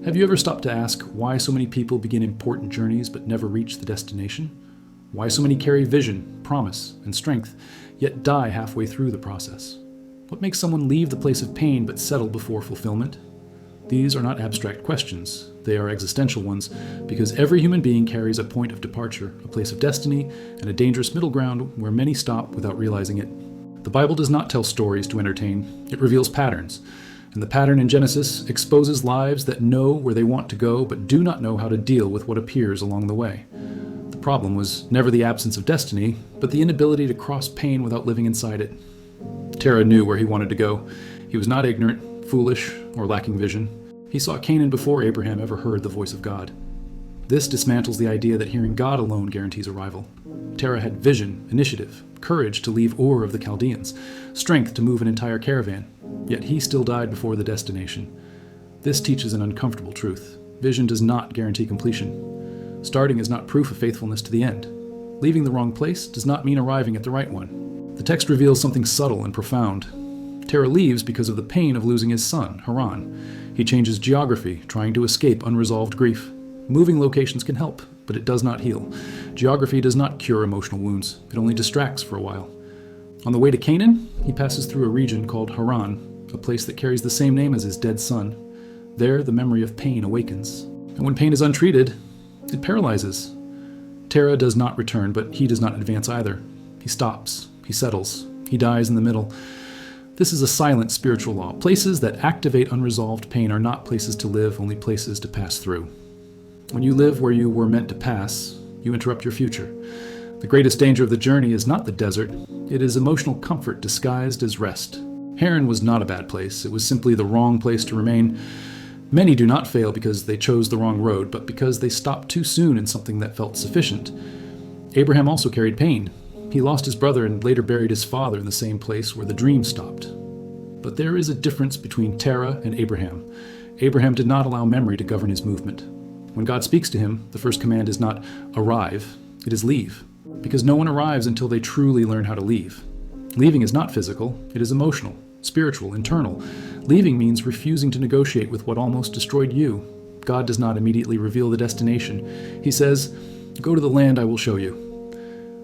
Have you ever stopped to ask why so many people begin important journeys but never reach the destination? Why so many carry vision, promise, and strength, yet die halfway through the process? What makes someone leave the place of pain but settle before fulfillment? These are not abstract questions. They are existential ones, because every human being carries a point of departure, a place of destiny, and a dangerous middle ground where many stop without realizing it. The Bible does not tell stories to entertain. It reveals patterns. And the pattern in Genesis exposes lives that know where they want to go but do not know how to deal with what appears along the way. The problem was never the absence of destiny, but the inability to cross pain without living inside it. Terah knew where he wanted to go. He was not ignorant, foolish, or lacking vision. He saw Canaan before Abraham ever heard the voice of God. This dismantles the idea that hearing God alone guarantees arrival. Terah had vision, initiative, courage to leave Ur of the Chaldeans, strength to move an entire caravan, yet he still died before the destination. This teaches an uncomfortable truth. Vision does not guarantee completion. Starting is not proof of faithfulness to the end. Leaving the wrong place does not mean arriving at the right one. The text reveals something subtle and profound. Terah leaves because of the pain of losing his son, Haran. He changes geography, trying to escape unresolved grief. Moving locations can help, but it does not heal. Geography does not cure emotional wounds. It only distracts for a while. On the way to Canaan, he passes through a region called Haran, a place that carries the same name as his dead son. There, the memory of pain awakens. And when pain is untreated, it paralyzes. Terah does not return, but he does not advance either. He stops. He settles. He dies in the middle. This is a silent spiritual law. Places that activate unresolved pain are not places to live, only places to pass through. When you live where you were meant to pass, you interrupt your future. The greatest danger of the journey is not the desert. It is emotional comfort disguised as rest. Haran was not a bad place. It was simply the wrong place to remain. Many do not fail because they chose the wrong road, but because they stopped too soon in something that felt sufficient. Abraham also carried pain. He lost his brother and later buried his father in the same place where the dream stopped. But there is a difference between Terah and Abraham. Abraham did not allow memory to govern his movement. When God speaks to him, the first command is not arrive, it is leave. Because no one arrives until they truly learn how to leave. Leaving is not physical, it is emotional, spiritual, internal. Leaving means refusing to negotiate with what almost destroyed you. God does not immediately reveal the destination. He says, "Go to the land I will show you."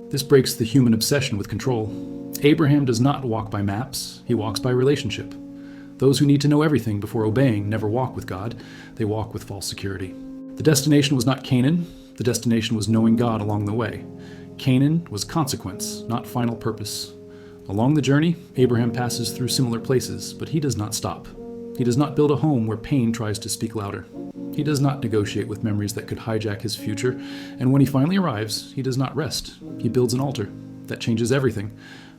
This breaks the human obsession with control. Abraham does not walk by maps, he walks by relationship. Those who need to know everything before obeying never walk with God, they walk with false security. The destination was not Canaan, the destination was knowing God along the way. Canaan was consequence, not final purpose. Along the journey, Abraham passes through similar places, but he does not stop. He does not build a home where pain tries to speak louder. He does not negotiate with memories that could hijack his future, and when he finally arrives, he does not rest. He builds an altar. That changes everything.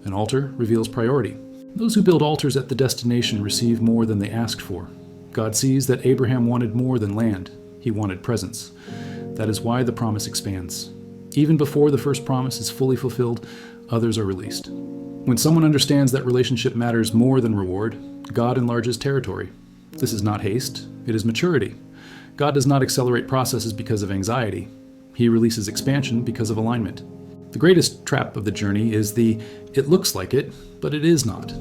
An altar reveals priority. Those who build altars at the destination receive more than they asked for. God sees that Abraham wanted more than land. He wanted presence. That is why the promise expands. Even before the first promise is fully fulfilled, others are released. When someone understands that relationship matters more than reward, God enlarges territory. This is not haste, it is maturity. God does not accelerate processes because of anxiety. He releases expansion because of alignment. The greatest trap of the journey is it looks like it, but it is not.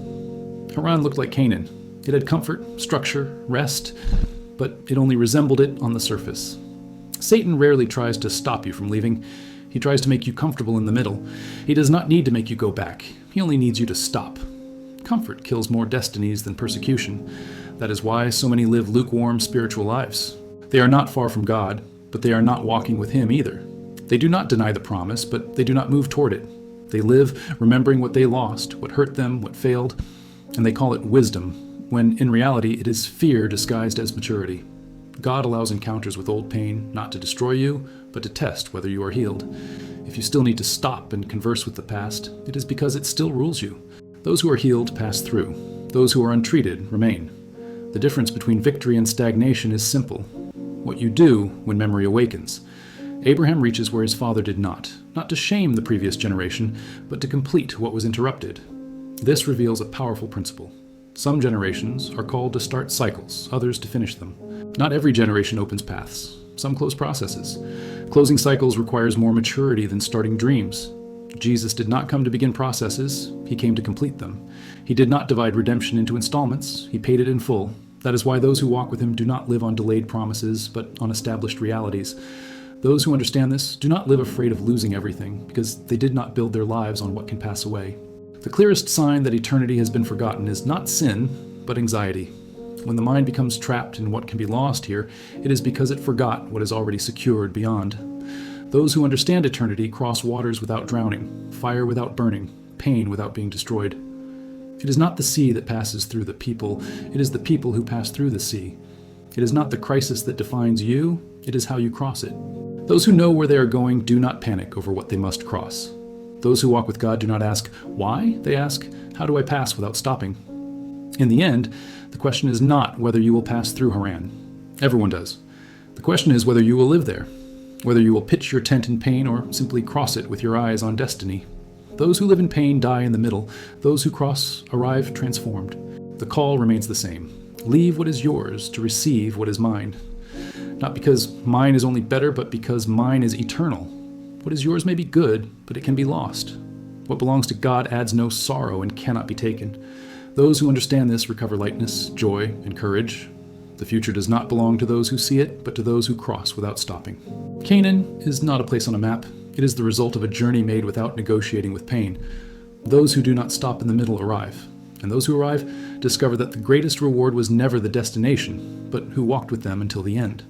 Haran looked like Canaan. It had comfort, structure, rest, but it only resembled it on the surface. Satan rarely tries to stop you from leaving. He tries to make you comfortable in the middle. He does not need to make you go back. He only needs you to stop. Comfort kills more destinies than persecution. That is why so many live lukewarm spiritual lives. They are not far from God, but they are not walking with Him either. They do not deny the promise, but they do not move toward it. They live remembering what they lost, what hurt them, what failed, and they call it wisdom, when in reality it is fear disguised as maturity. God allows encounters with old pain not to destroy you, but to test whether you are healed. If you still need to stop and converse with the past, it is because it still rules you. Those who are healed pass through. Those who are untreated remain. The difference between victory and stagnation is simple. What you do when memory awakens. Abraham reaches where his father did not to shame the previous generation, but to complete what was interrupted. This reveals a powerful principle. Some generations are called to start cycles, others to finish them. Not every generation opens paths. Some close processes. Closing cycles requires more maturity than starting dreams. Jesus did not come to begin processes, he came to complete them. He did not divide redemption into installments, he paid it in full. That is why those who walk with him do not live on delayed promises, but on established realities. Those who understand this do not live afraid of losing everything, because they did not build their lives on what can pass away. The clearest sign that eternity has been forgotten is not sin, but anxiety. When the mind becomes trapped in what can be lost here, it is because it forgot what is already secured beyond. Those who understand eternity cross waters without drowning, fire without burning, pain without being destroyed. It is not the sea that passes through the people, it is the people who pass through the sea. It is not the crisis that defines you, it is how you cross it. Those who know where they are going do not panic over what they must cross. Those who walk with God do not ask, why? They ask, how do I pass without stopping? In the end, the question is not whether you will pass through Haran. Everyone does. The question is whether you will live there, whether you will pitch your tent in pain or simply cross it with your eyes on destiny. Those who live in pain die in the middle. Those who cross arrive transformed. The call remains the same. Leave what is yours to receive what is mine. Not because mine is only better, but because mine is eternal. What is yours may be good, but it can be lost. What belongs to God adds no sorrow and cannot be taken. Those who understand this recover lightness, joy, and courage. The future does not belong to those who see it, but to those who cross without stopping. Canaan is not a place on a map. It is the result of a journey made without negotiating with pain. Those who do not stop in the middle arrive, and those who arrive discover that the greatest reward was never the destination, but who walked with them until the end.